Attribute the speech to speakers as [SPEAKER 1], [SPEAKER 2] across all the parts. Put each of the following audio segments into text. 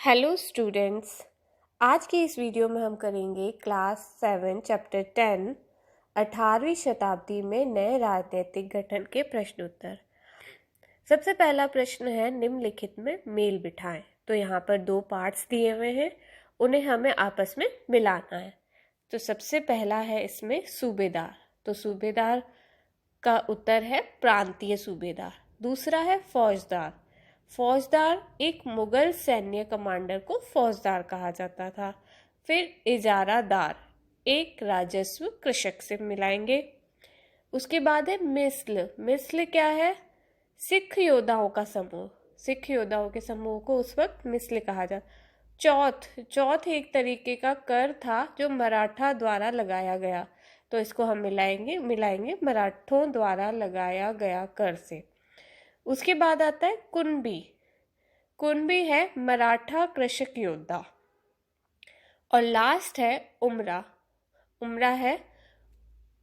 [SPEAKER 1] Hello students, आज की इस वीडियो में हम करेंगे क्लास 7 चैप्टर 10 18वीं शताब्दी में नए राजनीतिक गठन के प्रश्न उत्तर। सबसे पहला प्रश्न है निम्नलिखित में मेल बिठाएं। तो यहाँ पर दो पार्ट्स दिए हुए हैं, उन्हें हमें आपस में मिलाना है। तो सबसे पहला है इसमें सूबेदार, तो सूबेदार का उत्तर है प्रांतीय सूबेदार। दूसरा है फौजदार। फौजदार एक मुगल सैन्य कमांडर को फौजदार कहा जाता था। फिर इजारादार एक राजस्व कृषक से मिलाएंगे। उसके बाद है मिस्ल। मिस्ल क्या है? सिख योद्धाओं का समूह। सिख योद्धाओं के समूह को उस वक्त मिस्ल कहा जाता। चौथ एक तरीके का कर था जो मराठा द्वारा लगाया गया, तो इसको हम मिलाएंगे मराठों द्वारा लगाया गया कर से। उसके बाद आता है कुणबी। कुणबी है मराठा कृषक योद्धा। और लास्ट है उमरा। उमरा है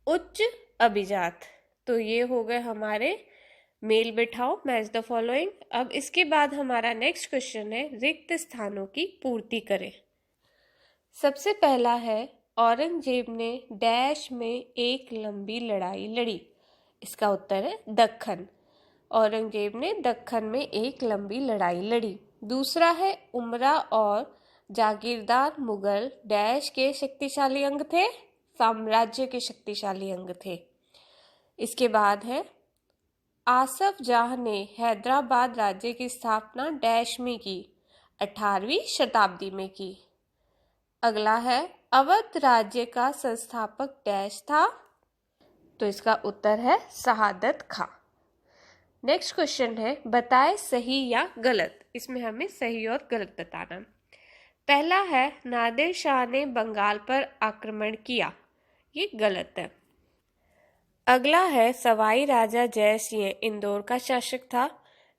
[SPEAKER 1] उच्च अभिजात। तो ये हो गए हमारे मेल बिठाओ, मैच द फॉलोइंग। अब इसके बाद हमारा नेक्स्ट क्वेश्चन है रिक्त स्थानों की पूर्ति करें। सबसे पहला है औरंगजेब ने डैश में एक लंबी लड़ाई लड़ी। इसका उत्तर है दक्खन। औरंगजेब ने दक्खन में एक लंबी लड़ाई लड़ी। दूसरा है उमरा और जागीरदार मुगल डैश के शक्तिशाली अंग थे, साम्राज्य के शक्तिशाली अंग थे। इसके बाद है आसफ जाह ने हैदराबाद राज्य की स्थापना डैश में की, 18वीं शताब्दी में की। अगला है अवध राज्य का संस्थापक डैश था, तो इसका उत्तर है शहादत खां। नेक्स्ट क्वेश्चन है बताएं सही या गलत। इसमें हमें सही और गलत बताना। पहला है नादिर शाह ने बंगाल पर आक्रमण किया, ये गलत है। अगला है सवाई राजा जय सिंह इंदौर का शासक था,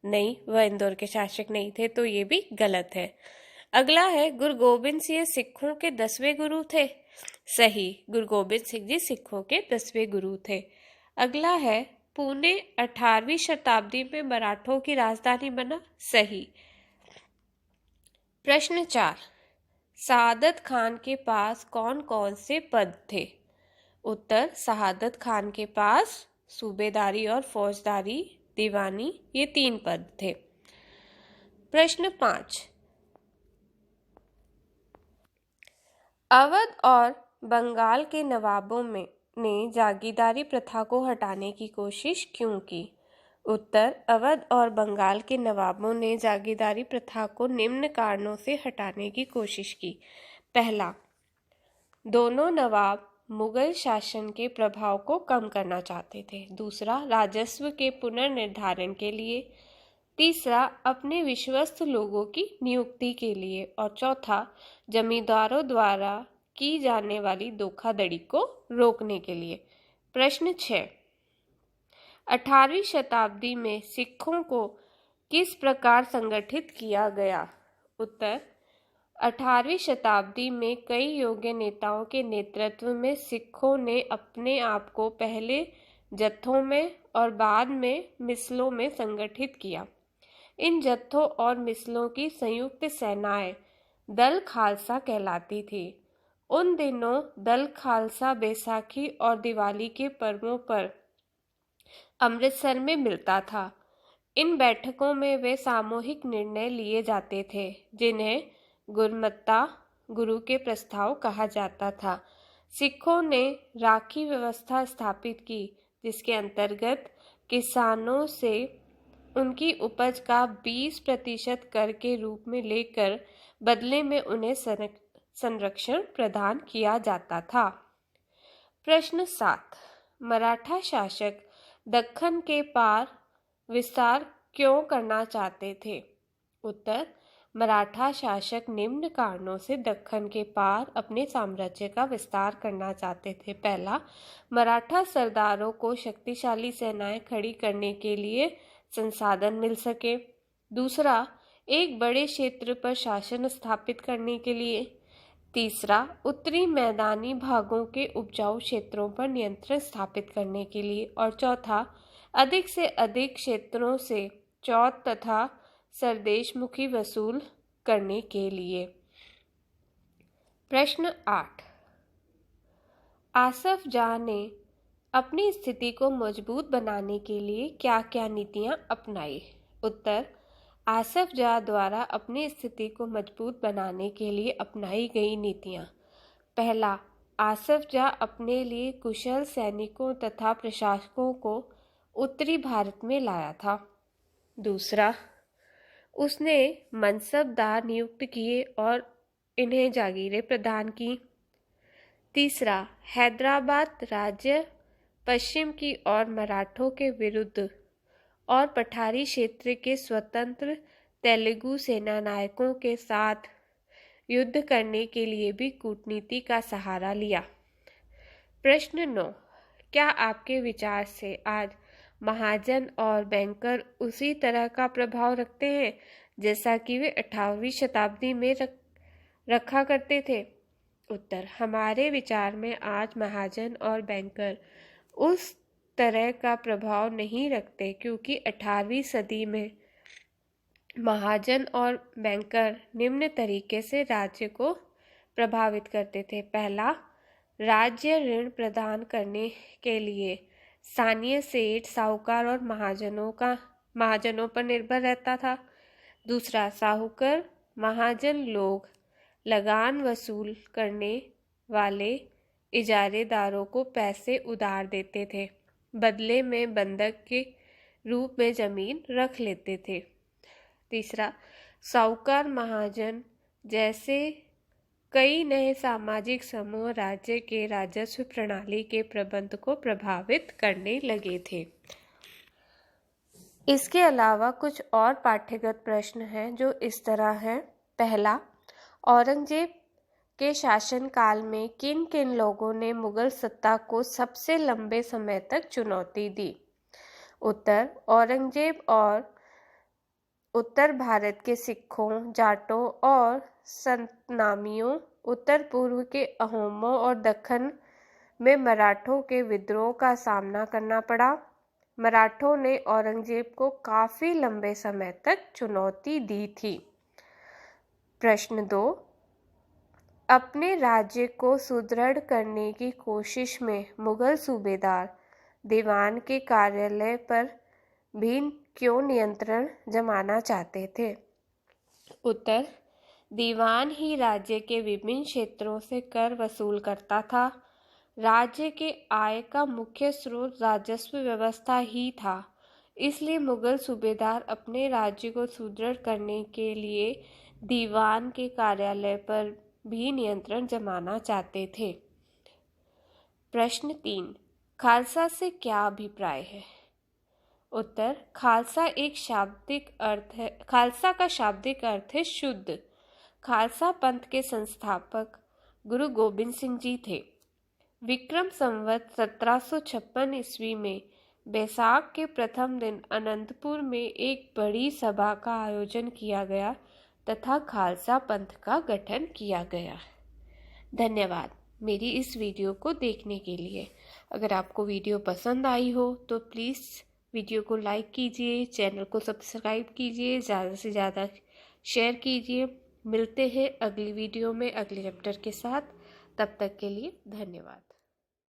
[SPEAKER 1] नहीं, वह इंदौर के शासक नहीं थे, तो ये भी गलत है। अगला है गुरु गोबिंद सिंह सिखों के 10वें गुरु थे, सही, गुरु गोबिंद सिंह जी सिखों के 10वें गुरु थे। अगला है पुणे 18वीं शताब्दी में मराठों की राजधानी बना, सही। प्रश्न 4, शहादत खान के पास कौन कौन से पद थे? उत्तर शहादत खान के पास सूबेदारी और फौजदारी, दीवानी, ये 3 पद थे। प्रश्न 5, अवध और बंगाल के नवाबों ने जागीरदारी प्रथा को हटाने की कोशिश क्यों की? उत्तर अवध और बंगाल के नवाबों ने जागीरदारी प्रथा को निम्न कारणों से हटाने की कोशिश की। पहला, दोनों नवाब मुगल शासन के प्रभाव को कम करना चाहते थे। दूसरा, राजस्व के पुनर्निर्धारण के लिए। तीसरा, अपने विश्वस्त लोगों की नियुक्ति के लिए। और चौथा, जमींदारों द्वारा की जाने वाली धोखाधड़ी को रोकने के लिए। प्रश्न 6, 18वीं शताब्दी में सिखों को किस प्रकार संगठित किया गया? उत्तर 18वीं शताब्दी में कई योग्य नेताओं के नेतृत्व में सिखों ने अपने आप को पहले जत्थों में और बाद में मिसलों में संगठित किया। इन जत्थों और मिसलों की संयुक्त सेनाएं दल खालसा कहलाती थी। उन दिनों दल खालसा बैसाखी और दिवाली के पर्वों पर अमृतसर में मिलता था। इन बैठकों में वे सामूहिक निर्णय लिए जाते थे, जिन्हें गुरमत्ता, गुरु के प्रस्ताव कहा जाता था। सिखों ने राखी व्यवस्था स्थापित की, जिसके अंतर्गत किसानों से उनकी उपज का 20% कर के रूप में लेकर बदले में उन्हें संरक्षण प्रदान किया जाता था। प्रश्न 7, मराठा शासक दक्खन के पार विस्तार क्यों करना चाहते थे? उत्तर मराठा शासक निम्न कारणों से दक्खन के पार अपने साम्राज्य का विस्तार करना चाहते थे। पहला, मराठा सरदारों को शक्तिशाली सेनाएं खड़ी करने के लिए संसाधन मिल सके। दूसरा, एक बड़े क्षेत्र पर शासन स्थापित करने के लिए। तीसरा, उत्तरी मैदानी भागों के उपजाऊ क्षेत्रों पर नियंत्रण स्थापित करने के लिए। और चौथा, अधिक से अधिक क्षेत्रों से चौथ तथा सरदेशमुखी वसूल करने के लिए। प्रश्न 8, आसफ जाह ने अपनी स्थिति को मजबूत बनाने के लिए क्या क्या नीतियां अपनाई? उत्तर, आसफ जाह द्वारा अपनी स्थिति को मजबूत बनाने के लिए अपनाई गई नीतियां। पहला, आसफ जाह अपने लिए कुशल सैनिकों तथा प्रशासकों को उत्तरी भारत में लाया था। दूसरा, उसने मनसबदार नियुक्त किए और इन्हें जागीरें प्रदान की। तीसरा, हैदराबाद राज्य पश्चिम की ओर मराठों के विरुद्ध और पठारी क्षेत्र के स्वतंत्र तेलुगु सेना नायकों के साथ युद्ध करने के लिए भी कूटनीति का सहारा लिया। प्रश्न 9, क्या आपके विचार से आज महाजन और बैंकर उसी तरह का प्रभाव रखते हैं जैसा कि वे 18वीं शताब्दी में रखा करते थे? उत्तर, हमारे विचार में आज महाजन और बैंकर उस तरह का प्रभाव नहीं रखते, क्योंकि 18वीं सदी में महाजन और बैंकर निम्न तरीके से राज्य को प्रभावित करते थे। पहला, राज्य ऋण प्रदान करने के लिए स्थानीय सेठ, साहूकार और महाजनों पर निर्भर रहता था। दूसरा, साहूकार महाजन लोग लगान वसूल करने वाले इजारेदारों को पैसे उधार देते थे, बदले में बंधक के रूप में जमीन रख लेते थे। तीसरा, साहूकार महाजन जैसे कई नए सामाजिक समूह राज्य के राजस्व प्रणाली के प्रबंध को प्रभावित करने लगे थे। इसके अलावा कुछ और पाठ्यगत प्रश्न हैं जो इस तरह हैं। पहला, औरंगजेब के शासनकाल में किन किन लोगों ने मुगल सत्ता को सबसे लंबे समय तक चुनौती दी? उत्तर, औरंगजेब और उत्तर भारत के सिखों, जाटों और सतनामियों, उत्तर पूर्व के अहोमों और दक्कन में मराठों के विद्रोह का सामना करना पड़ा। मराठों ने औरंगजेब को काफ़ी लंबे समय तक चुनौती दी थी। प्रश्न 2, अपने राज्य को सुदृढ़ करने की कोशिश में मुगल सूबेदार दीवान के कार्यालय पर भी क्यों नियंत्रण जमाना चाहते थे? उत्तर, दीवान ही राज्य के विभिन्न क्षेत्रों से कर वसूल करता था। राज्य के आय का मुख्य स्रोत राजस्व व्यवस्था ही था, इसलिए मुगल सूबेदार अपने राज्य को सुदृढ़ करने के लिए दीवान के कार्यालय पर भी नियंत्रण जमाना चाहते थे। प्रश्न 3, खालसा से क्या अभिप्राय है? उत्तर, खालसा का शाब्दिक अर्थ है शुद्ध। खालसा पंथ के संस्थापक गुरु गोबिंद सिंह जी थे। विक्रम संवत 1756 ईस्वी में बैसाख के प्रथम दिन अनंतपुर में एक बड़ी सभा का आयोजन किया गया तथा खालसा पंथ का गठन किया गया। धन्यवाद मेरी इस वीडियो को देखने के लिए। अगर आपको वीडियो पसंद आई हो तो प्लीज़ वीडियो को लाइक कीजिए, चैनल को सब्सक्राइब कीजिए, ज़्यादा से ज़्यादा शेयर कीजिए। मिलते हैं अगली वीडियो में अगले चैप्टर के साथ। तब तक के लिए धन्यवाद।